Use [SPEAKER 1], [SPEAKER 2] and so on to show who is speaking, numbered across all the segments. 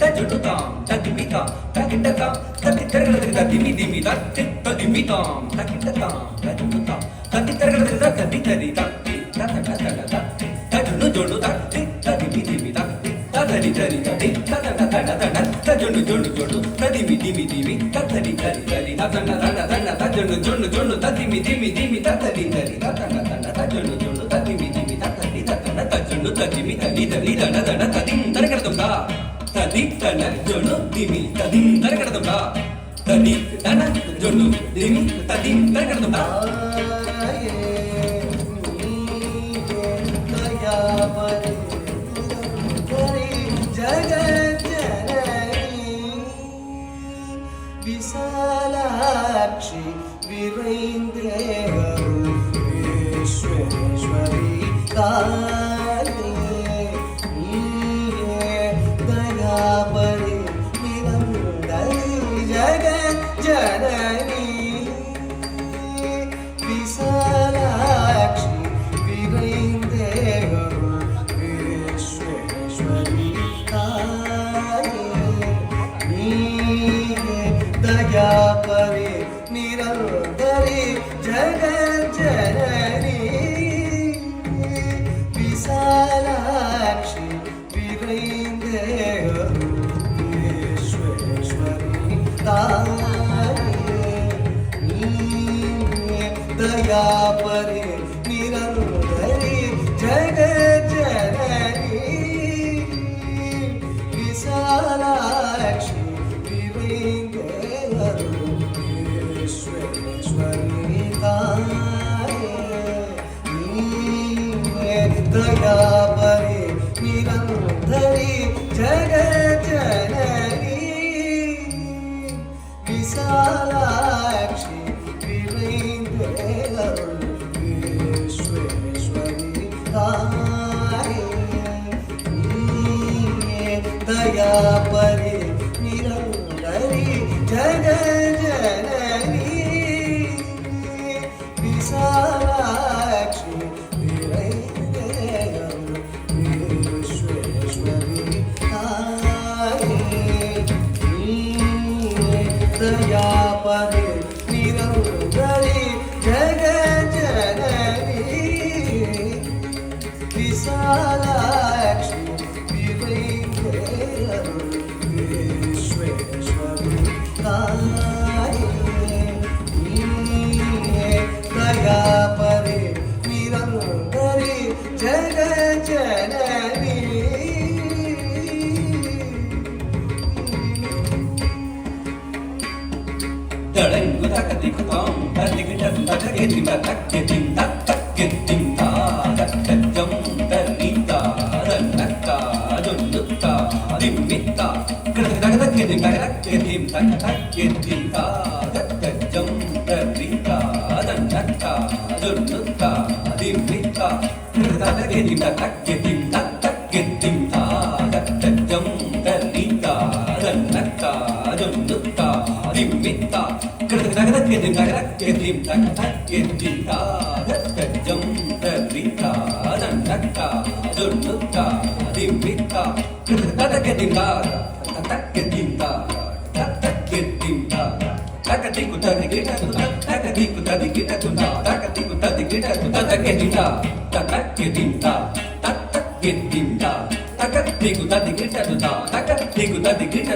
[SPEAKER 1] తజ్జుడుతాం తదిమితాం తకిటతాం తతితరగడగ తదిమిదిమి తతితదిమితాం తకిటతాం తజ్జుడుతాం తతితరగడగ తదితరి తతి తతతతత తజును జోడు తతి తదిమిదిమి తతి తదరి తరి తతి తతతతత తజును జోడు జోడు తదిమిదిమి దిమి తతరి తరి తరి తతన తన తన తజును జోడు జోడు తదిమిదిమి దిమి తతరి తరి తతన తన తజును జోడు తదిమిదిమి తతరి తతన తజును తదిమి తని తని తన తన తదిం తరగడదా తది తన జోడు దిమి తదిం తరగడదా తది తన జోడు దిమి తదిం తరగడదా
[SPEAKER 2] विशालाक्षि वीरेन्द्रेयरु विश्वेश्वरी काले नीये दयापरि निरन्तरि जगज्जननी विशालाक्षि वीरेन्द्रेयरु विश्वेश्वरी काले नीये दयापरि निरन्तरि जगज्जननी विशालाक्षि वीरेन्द्रेयरु विश्वेश्वरी काले नीये दयापरि निरन्तरि जगज्जननी विशालाक्षि वीरेन्द्रेयरु विश्वेश्वरी काले नीये दयापरि निरन्तरि जगज्जननी विशालाक्षि वीरेन्द्रेयरु विश्वेश्वरी काले नीये दयापरि निरन्तरि जगज्जननी विशालाक्षि वीरेन्द्रेयरु विश्वेश्वरी काले नीये दयापरि निरन्तरि जगज्जननी विशालाक्षि वीरेन्द्रेयरु विश्वेश्वरी काले नीये दयापरि
[SPEAKER 1] தக்கதிக்குதாம் தத்திக்கிட்ட தக்கெதிம் தக்கெதிம் தக்கெதிம் தக்கஜம் தரிதா தன்னக்கா துன்னுக்கா திம்மித்தா கிடதக்கெதிம் தக்கெதிம் தக்கெதிம் தக்கஜம் தரிதா தன்னக்கா துன்னுக்கா திம்மித்தா கிடதக்கெதிம் தக்கெதிம் தக்கெதிம் தக்கஜம் தரிதா தன்னக்கா துன்னுக்கா திம்மித்தா கிடதக்கெதிம் தக்கெதிம் தக்கெதிம் தக்கஜம் தரிதா தன்னக்கா துன்னுக்கா திம்மித்தா கிடதக்கெதிம் தக்கெதிம் தக்கெதிம் தக்கதிக்கு ததிகிட்ட தக்கதிக்கு ததிகிட்ட தக்கதிக்கு ததிகிட்ட தக்கெதிம் தக்கெதிம் தக்கெதிம் தக்கதிக்கு ததிகிட்ட தக்கதிக்கு ததிகிட்ட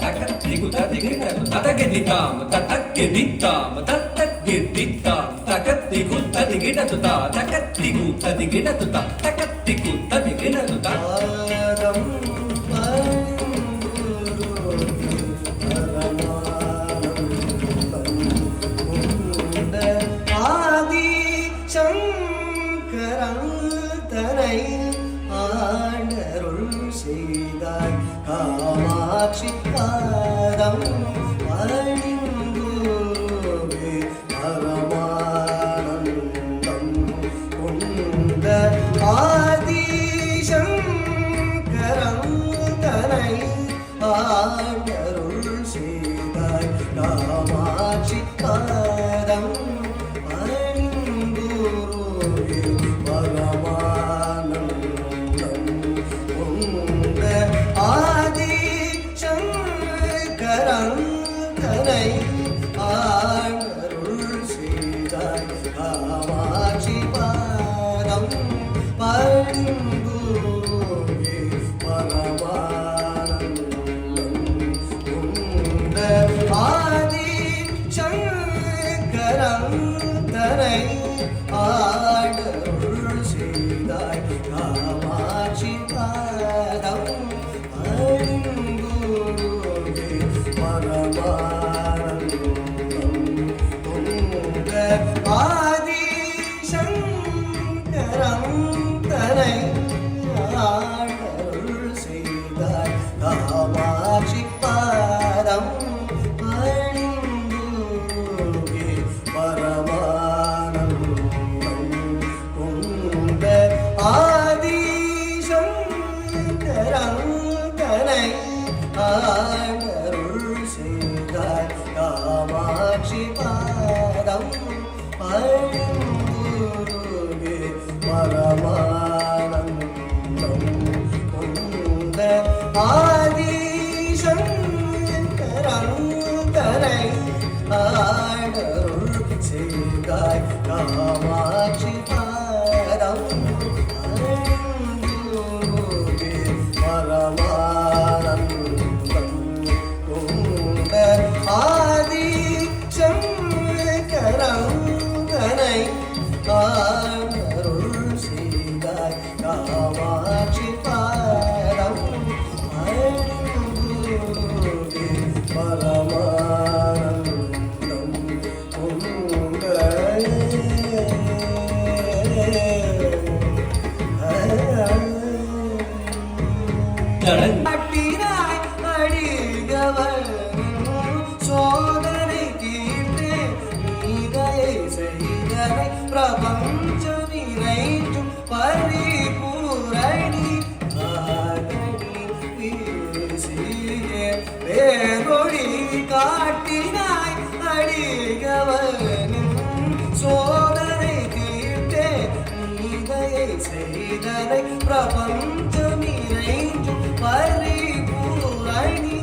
[SPEAKER 1] தக்கதிக்கு ததிகிட்ட தக்கெதிதாம் தக்கெதிதாம் தக்கெதிதாம் தக்கதிக்கு ததிகிட்ட தக்கதிக்கு ததிகிட்ட தக்கதிக்கு ததிகிட்ட
[SPEAKER 2] பாதம் பரமானந்தம் ஆதி சங்கரன் தனை ஆண்டருள் செய்தாய் காமாட்சி பாதம் பணிந்துருவே பரமானந்தம் கொண்ட ஆதிசங்கரன் தனை ஆண்டருள் செய்தாய் காமாட்சி பாதம் பணிந்துருவே பரமானந்தம் கொண்ட ஆதிசங்கரன் தனை ஆண்டருள் செய்தாய் காமாட்சி பாதம் பணிந்துருவே பரமானந்தம் கொண்ட ஆதிசங்கரன் தனை ஆண்டருள் செய்தாய் காமாட்சி பாதம் பணிந்துருவே பரமானந்தம் கொண்ட ஆதிசங்கரன் தனை ஆண்டருள் செய்தாய் காமாட்சி பாதம் பணிந்துருவே பரமானந்தம் கொண்ட ஆதிசங்கரன் தனை ஆண்டருள் செய்தாய் காமாட்சி பாதம் பணிந்துருவே பரமானந்தம் கொண்ட ஆதிசங்கரன் தனை ஆண்டருள் செய்தாய் காமாட்சி பாதம் பணிந்துருவே பரமானந்தம் கொண்ட ஆதிசங்கரன் தனை ஆண்டருள் செய்தாய் காமாட்சி பாதம் பணிந்துருவே பரமானந்தம் கொண்ட பட்டினாய் அடிகவனும் சோதனை தீர்த்தே நீதையை செய்தனை பிரபஞ்சம் இறைஞ்சும் பரிபூரணி ஆதனி வீசியே வேறொழி காட்டினாய் அடிகவனும் சோதனை தீர்த்தே நீதையை செய்தனை பிரபஞ்சம் இறைஞ்சும் பரிபூரணி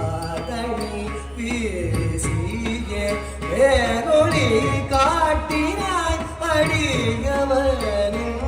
[SPEAKER 2] ஆதனி வீசியே வேறொழி காட்டினாய் அடியவனும்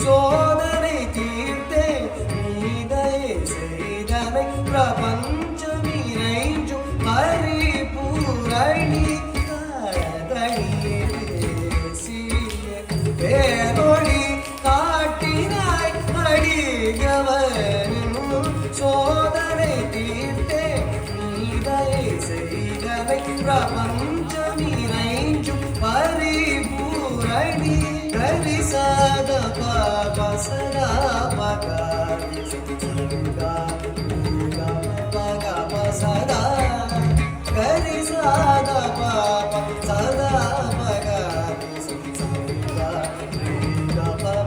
[SPEAKER 2] சோதனை தீர்த்தே நீதையை செய்தனை பிரபஞ்சம் இறைஞ்சும் பரிபூரணி ஆதனி வீசியே வேறொழி காட்டினாய் அடியவனும் சோதனை தீர்த்தே நீதையை செய்தனை பிரபஞ்சம் ಸಾದ ಪಾಪ ಸದ ಮಗ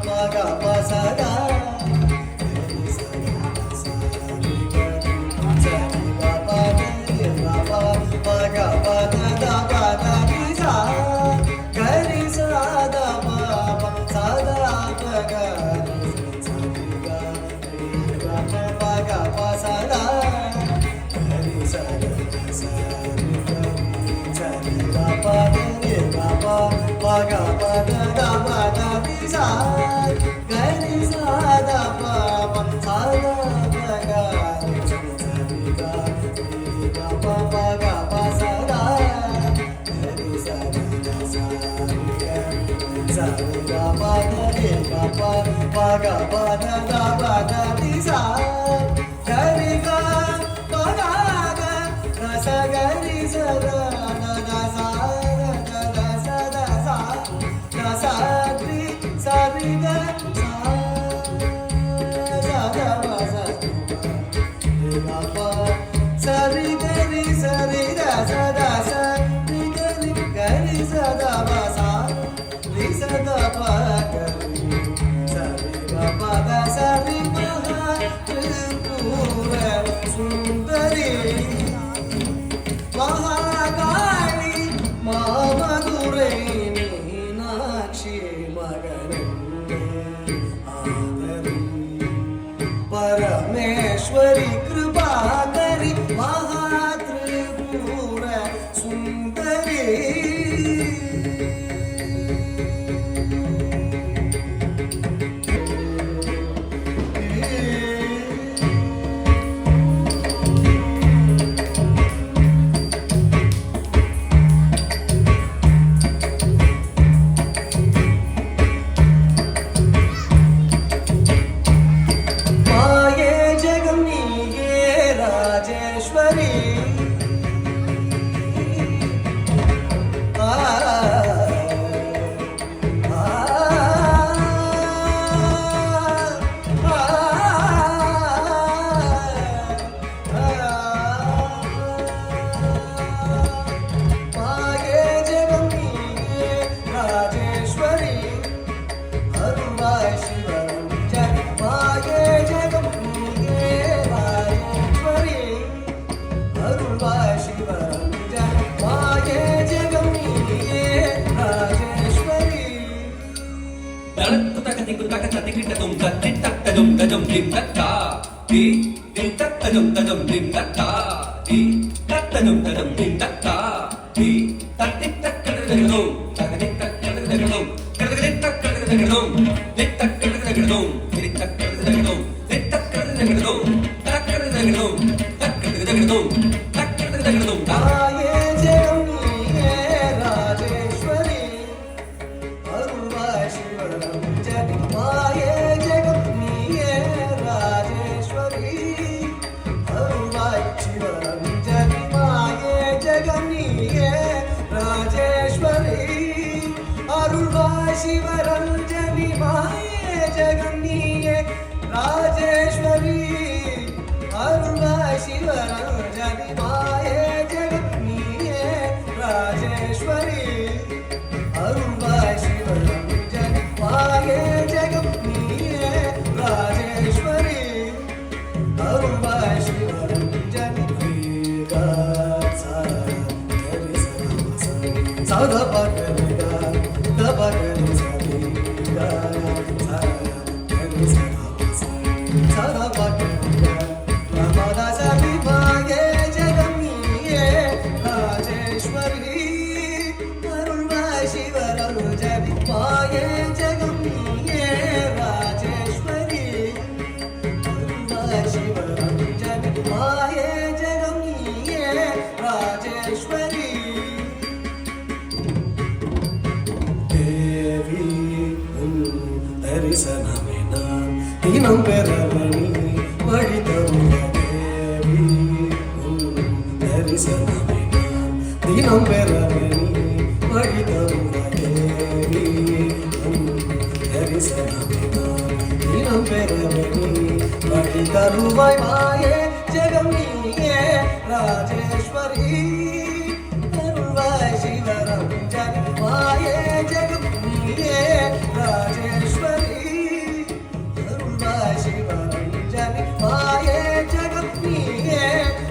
[SPEAKER 2] ಮಗ ಪ ಸದ ಮಗ ಪದ ಪದ ಸಾ ಗರಿ ಸಾದ ಪಾಪ ಸದ ಮಗ ಮಗ ಪ ಸದ ಗರಿ ಸದ ಮಗ ಪದ ಪದ ಸಾ ಗರಿ ಸಾದ ಪಾಪ ಸದ ಮಗ ಮಗ ಪ ಸದ ಗರಿ ಸದ ಸದ ಪದ ಮಗ ಪದ ಪದ ಸಾ ಗರಿ ಗ ಮಗ ಗ ರಸ ಗರಿ ಸದ ಸರಿ ಗರಿ ಸರಿ ದ ಸದ ಸರಿ ಗರಿ ಗರಿ ಸದ ಬಸ ರಿ ಸದ ಪ ಗರಿ ಸರಿ ಗ ಪದ ಸರಿ ಮಹಾ ತ್ರಿಪುರ ಸುಂದರಿ ಮಹಾಕಾಳಿ ಮಹಾಮಧುರೈ ಮೀನಾಕ್ಷಿ ಮಗನೇ ಆದರಿ ಪರಮೇಶ್ವರಿ ಕೃಪಾಕರಿ ಮಹಾತ್ರಿಪುರ ಸುಂದರಿ ಮಾಯೆ ಜಗನ್ನಿಗೆ ರಾಜೇಶ್ವರಿ ಮಾಯೆ ಜಗನ್ನಿಗೆ ರಾಜೇಶ್ವರಿ ಅರುಣಾಯ ಶಿವರಂಜನ ಮಾಯೆ ಜಗನ್ನಿಗೆ ರಾಜೇಶ್ವರಿ ಅರುಣಾಯ ಶಿವರಂಜನ ಮಾಯೆ ಜಗನ್ನಿಗೆ ರಾಜೇಶ್ವರಿ
[SPEAKER 1] ತಳತ್ತು ತಕತಿಕು ತಕ ತತಿಕಿಟದುಂ ತತ್ತಿತ್ತತ್ತದುಂ ತಜಂ ದಿಂ ತತ್ತಾ ದಿ ದಿಂ ತತ್ತದುಂ ತಜಂ ದಿಂ ತತ್ತಾ ದಿ ತತ್ತದುಂ ತಜಂ ದಿಂ ತತ್ತಾ ದಿ ತತ್ತಿತ್ತಕ್ಕಡಗಡಗದುಂ ತಕತಿತ್ತಕ್ಕಡಗಡಗದುಂ ಕಡಗದಿತ್ತಕ್ಕಡಗಡಗದುಂ ದಿತ್ತಕ್ಕಡಗಡಗದುಂ ದಿತ್ತಕ್ಕಡಗಡಗದುಂ ದಿತ್ತಕ್ಕಡಗಡಗದುಂ ತಕ್ಕಡಗಡಗದುಂ ತಕ್ಕಡಗಡಗದುಂ ತಕ್ಕಡಗಡಗದುಂ
[SPEAKER 2] ಮಾಯೆ ಜಗನ್ನಿಗೆ ರಾಜೇಶ್ವರಿ ಅರುಣಾಯ ಶಿವರಂಜನಿ ಮಾಯೆ ಜಗನ್ನಿಗೆ ರಾಜೇಶ್ವರಿ ಅರುಣಾಯ ಶಿವರಂಜನಿ ಮಾಯೆ ಜಗನ್ನಿಗೆ ರಾಜೇಶ್ವರಿ ಅರುಣಾಯ ಶಿವರಂಜನಿ ಮಾಯೆ ಜಗನ್ನಿಗೆ ರಾಜೇಶ್ವರಿ ಅರುಣಾಯ ಶಿವರಂಜನಿ ಮಾಯೆ ಜಗನ್ನಿಗೆ ರಾಜೇಶ್ವರಿ ಅರುಣಾಯ ಶಿವರಂಜನಿ ಮಾಯೆ ಜಗನ್ನಿಗೆ ರಾಜೇಶ್ವರಿ ಅರುಣಾಯ ಶಿವರಂಜನಿ ವೇದ ಸದ ಪಗರಿ ದ ಪಗರಿ ಸರಿ ಸದ ಪಗರಿ ಪದ ಸರಿ ಮಾಯೆ ಜಗನ್ನಿಗೆ ರಾಜೇಶ್ವರಿ ಅರುಣಾಯ ಶಿವರಂಜನಿ ಮಾಯೆ ಜಗನ್ನಿಗೆ ರಾಜೇಶ್ವರಿ ಅರುಣಾಯ ಶಿವರಂಜನಿ ಮಾಯೆ ಜಗನ್ನಿಗೆ ರಾಜೇಶ್ವರಿ ದೇವಿ ದರ್ಶನಮೇನ ದಿನಂ ಬೆರವಣಿ ಪಡಿತವು ದೇವಿ ದರ್ಶನಮೇನ ದಿನಂ ಬೆರವಣಿ ಪಡಿತವು ದೇವಿ ದರ್ಶನಮೇನ ದಿನಂ ಬೆರವಣಿ ಪಡಿತರು ಮಾಯೆ ಜಗನ್ನಿಗೆ ರಾಜೇಶ್ವರಿ மாயே ஜெகம் நீயே ராஜேஸ்வரி அருள்வாய் சிவரஞ்சனி மாயே ஜெகம் நீயே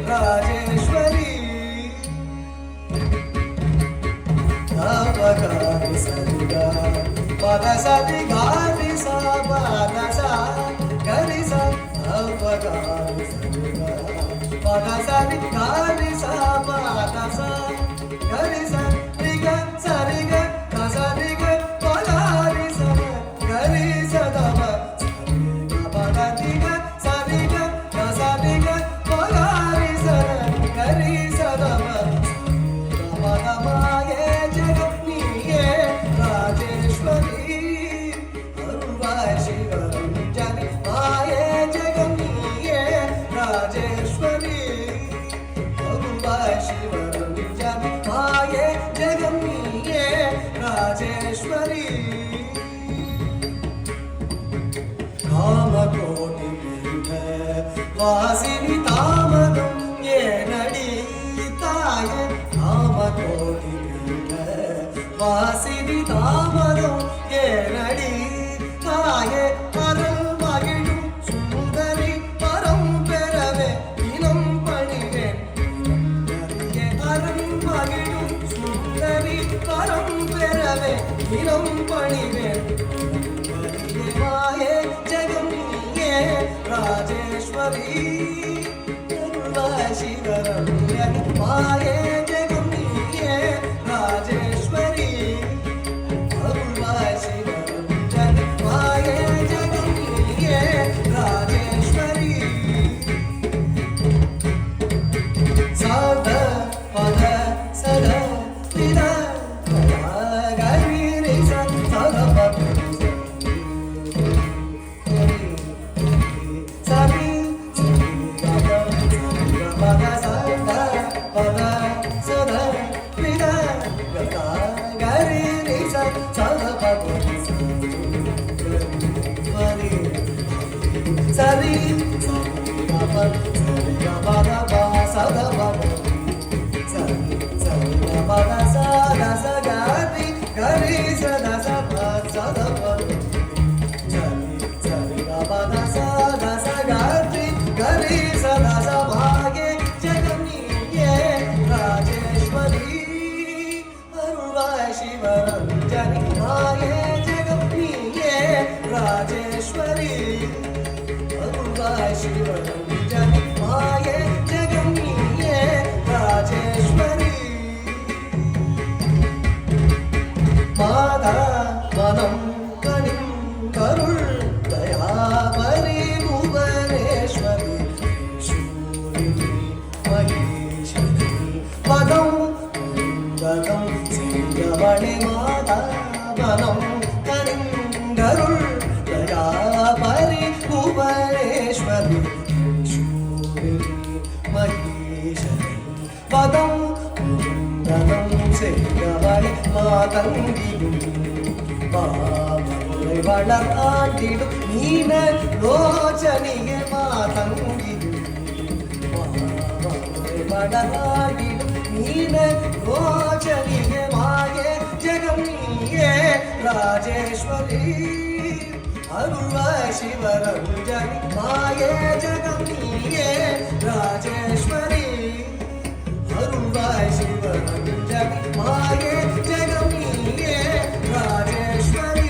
[SPEAKER 2] ராஜேஸ்வரி அவகாரி சதிகா பத சதி காரி சா பத சா கரி சா அவகாரி சதிகா பத சதி காரி சா பத சா கரி சா ரிக சரிக கசரிக பதாரி சா கரி சதவ சரிக பததிக சரிக கசரிக பதாரி சா கரி சதவ பதமாயே ஜெகம் நீயே ராஜேஸ்வரி அருள்வாய் சிவரஞ்சனி மாயே ஜெகம் நீயே ராஜேஸ்வரி அருள்வாய் சிவரஞ்சனி மாயே ஜெகம் நீயே ராஜேஸ்வரி காமகோடி பீட வாசினி தாமதம் ஏனடி தாயே காமகோடி பீட வாசினி தாமதம் ஏனடி தாயே அருள் மகிழும் சுந்தரி பரம் பெறவே இனம் பணிவேன் அருள் மகிழும் சுந்தரி பரம் பெறவே இனம் பணிவேன் மாயே ஜெகம் நீயே ராஜேஸ்வரி அருள்வாய் சிவரஞ்சனி மாயே ஜெகம் நீயே ராஜேஸ்வரி அருள்வாய் சிவரஞ்சனி மாயே ஜெகம் நீயே ராஜேஸ்வரி சாத பத சத நித கரி ரி சத பத சரி பத சத பத சத நித கரி ரி சத பத சரி சிவரஞ்சனி மாயே ஜெகம் நீயே ராஜேஸ்வரி அருள்வாய் சிவரஞ்சனி மாயே ஜெகம் நீயே ராஜேஸ்வரி மாதா மனம் கனிம் கருள் தயாபரி புவனேஸ்வரி சூரி மகேஸ்வரி பதம் கதம் சிங்கமணி மாதா மனம் கனிம் கருள் தயாபரி புவனேஸ்வரி சூரி மகேஸ்வரி பதம் கதம் சிங்கமணி மாதங்கிடும் பாவலை வளர்த்தாண்டிடும் நீன லோச்சனிய மாதங்கிடும் பாவலை வளர்த்தாண்டிடும் நீன லோச்சனிய மாயே ஜெகம் நீயே ராஜேஸ்வரி அருள்வாய் சிவரஞ்சனி மாயே ஜெகம் நீயே ராஜேஸ்வரி அருள்வாய் சிவரஞ்சனி மாயே ஜெகம் நீயே ராஜேஸ்வரி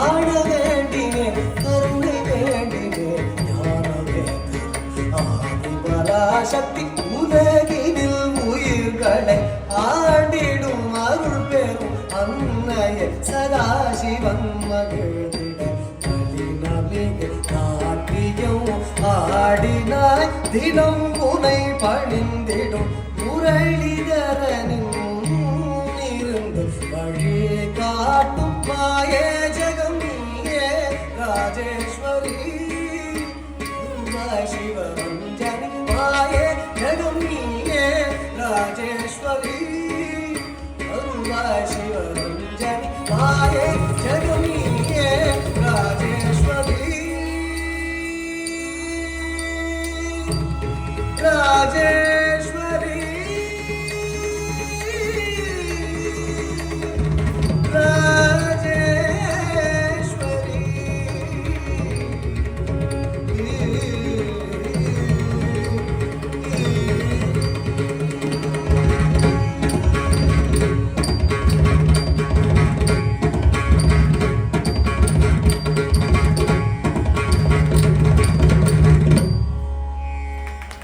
[SPEAKER 2] காண வேண்டினேன் கருணை வேண்டினேன் ஞானவே ஆதிபராசக்தி உலகினில் உயிர்களை ஆண்டிடும் அருள் பெறும் அன்னைய சதாசிவன் மகிழ்ந்திட நளினமிகு நாட்டியம் ஆடினாய் தினம் உனை பணிந்திடும் முரளிதரனின் இருந்து வழி காட்டும் மாயே ஜெகம் நீயே ராஜேஸ்வரி சிவரஞ்சனி மாயே ஜெகம் நீயே ராஜேஸ்வரி சிவரஞ்சனி மாயே ஜெகம்